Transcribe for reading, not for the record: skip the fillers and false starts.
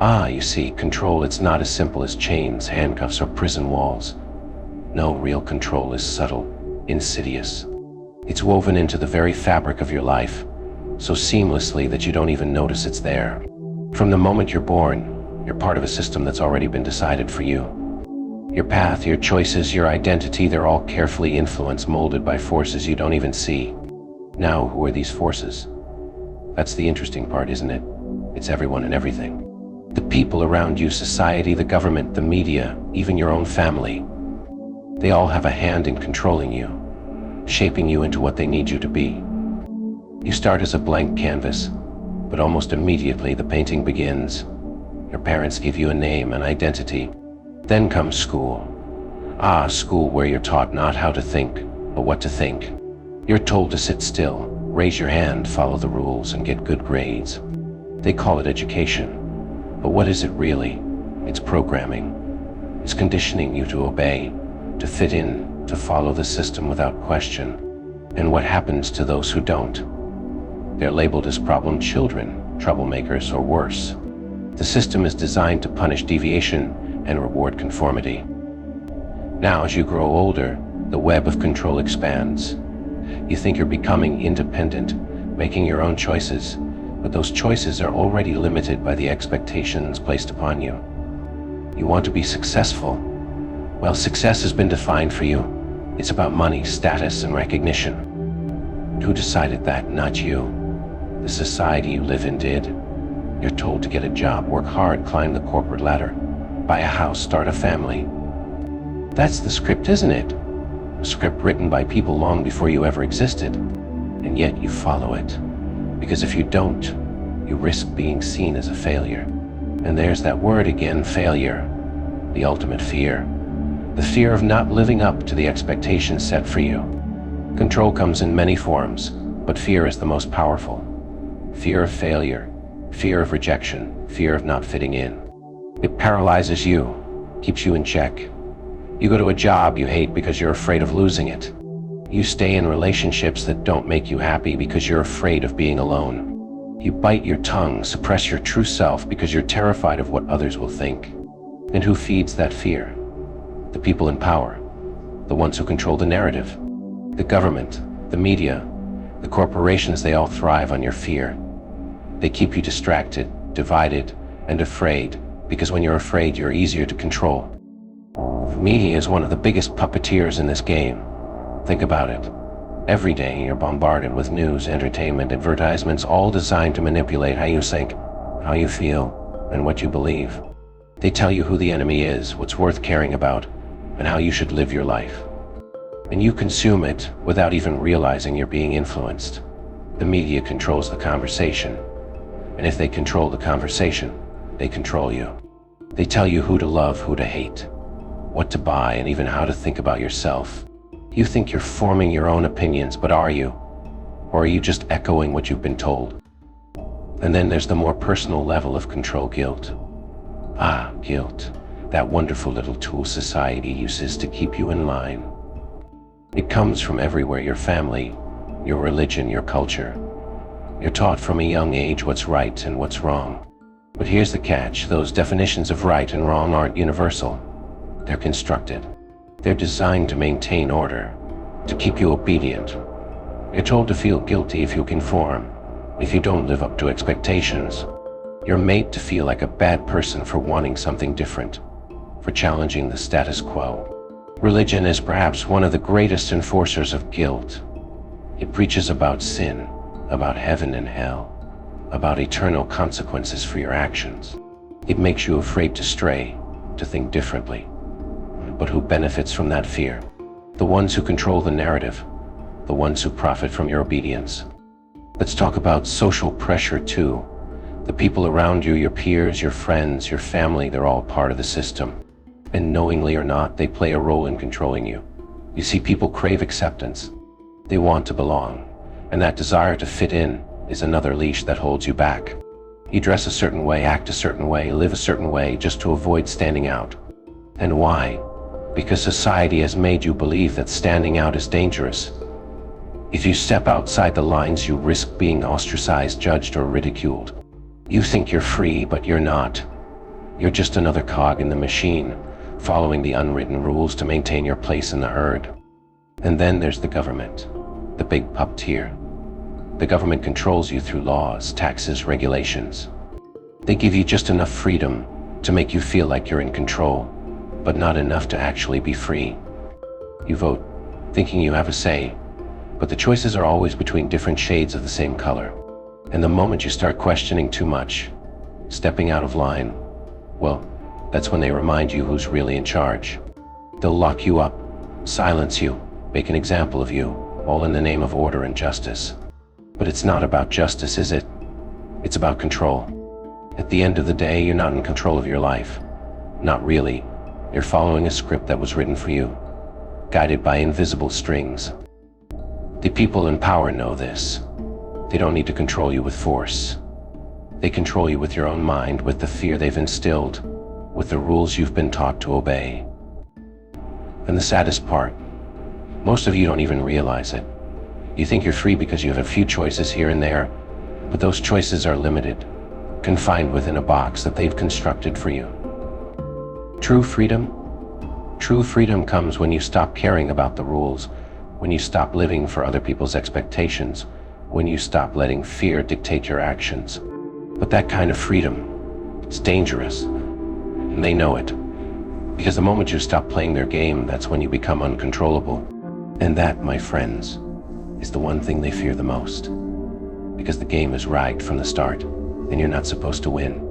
You see, control, it's not as simple as chains, handcuffs, or prison walls. No, real control is subtle, insidious. It's woven into the very fabric of your life, so seamlessly that you don't even notice it's there. From the moment you're born, you're part of a system that's already been decided for you. Your path, your choices, your identity, they're all carefully influenced, molded by forces you don't even see. Now, who are these forces? That's the interesting part, isn't it? It's everyone and everything. The people around you, society, the government, the media, even your own family. They all have a hand in controlling you, shaping you into what they need you to be. You start as a blank canvas, but almost immediately the painting begins. Your parents give you a name, an identity. Then comes school. School where you're taught not how to think, but what to think. You're told to sit still, raise your hand, follow the rules, and get good grades. They call it education. But what is it really? It's programming. It's conditioning you to obey, to fit in, to follow the system without question. And what happens to those who don't? They're labeled as problem children, troublemakers, or worse. The system is designed to punish deviation and reward conformity. Now, as you grow older, the web of control expands. You think you're becoming independent, making your own choices, but those choices are already limited by the expectations placed upon you. You want to be successful. Well, success has been defined for you. It's about money, status, and recognition. Who decided that? Not you. The society you live in did. You're told to get a job, work hard, climb the corporate ladder, buy a house, start a family. That's the script, isn't it? A script written by people long before you ever existed. And yet you follow it. Because if you don't, you risk being seen as a failure. And there's that word again, failure. The ultimate fear. The fear of not living up to the expectations set for you. Control comes in many forms, but fear is the most powerful. Fear of failure, fear of rejection, fear of not fitting in. It paralyzes you, keeps you in check. You go to a job you hate because you're afraid of losing it. You stay in relationships that don't make you happy because you're afraid of being alone. You bite your tongue, suppress your true self because you're terrified of what others will think. And who feeds that fear? The people in power, the ones who control the narrative. The government, the media, the corporations, they all thrive on your fear. They keep you distracted, divided, and afraid, because when you're afraid, you're easier to control. Media is one of the biggest puppeteers in this game. Think about it. Every day you're bombarded with news, entertainment, advertisements, all designed to manipulate how you think, how you feel, and what you believe. They tell you who the enemy is, what's worth caring about, and how you should live your life. And you consume it without even realizing you're being influenced. The media controls the conversation. And if they control the conversation, they control you. They tell you who to love, who to hate, what to buy, and even how to think about yourself. You think you're forming your own opinions, but are you? Or are you just echoing what you've been told? And then there's the more personal level of control, guilt. Guilt. That wonderful little tool society uses to keep you in line. It comes from everywhere: your family, your religion, your culture. You're taught from a young age what's right and what's wrong. But here's the catch: those definitions of right and wrong aren't universal. They're constructed. They're designed to maintain order, to keep you obedient. You're told to feel guilty if you conform, if you don't live up to expectations. You're made to feel like a bad person for wanting something different, for challenging the status quo. Religion is perhaps one of the greatest enforcers of guilt. It preaches about sin, about heaven and hell, about eternal consequences for your actions. It makes you afraid to stray, to think differently. But who benefits from that fear? The ones who control the narrative, the ones who profit from your obedience. Let's talk about social pressure too. The people around you, your peers, your friends, your family, they're all part of the system. And knowingly or not, they play a role in controlling you. You see, people crave acceptance. They want to belong. And that desire to fit in is another leash that holds you back. You dress a certain way, act a certain way, live a certain way just to avoid standing out. And why? Because society has made you believe that standing out is dangerous. If you step outside the lines, you risk being ostracized, judged, or ridiculed. You think you're free, but you're not. You're just another cog in the machine, following the unwritten rules to maintain your place in the herd. And then there's the government, the big puppeteer. The government controls you through laws, taxes, regulations. They give you just enough freedom to make you feel like you're in control, but not enough to actually be free. You vote, thinking you have a say, but the choices are always between different shades of the same color. And the moment you start questioning too much, stepping out of line, well, that's when they remind you who's really in charge. They'll lock you up, silence you, make an example of you, all in the name of order and justice. But it's not about justice, is it? It's about control. At the end of the day, you're not in control of your life. Not really. You're following a script that was written for you, guided by invisible strings. The people in power know this. They don't need to control you with force. They control you with your own mind, with the fear they've instilled, with the rules you've been taught to obey. And the saddest part, most of you don't even realize it. You think you're free because you have a few choices here and there, but those choices are limited, confined within a box that they've constructed for you. True freedom? True freedom comes when you stop caring about the rules, when you stop living for other people's expectations, when you stop letting fear dictate your actions. But that kind of freedom, it's dangerous, and they know it. Because the moment you stop playing their game, that's when you become uncontrollable. And that, my friends, is the one thing they fear the most. Because the game is rigged from the start, and you're not supposed to win.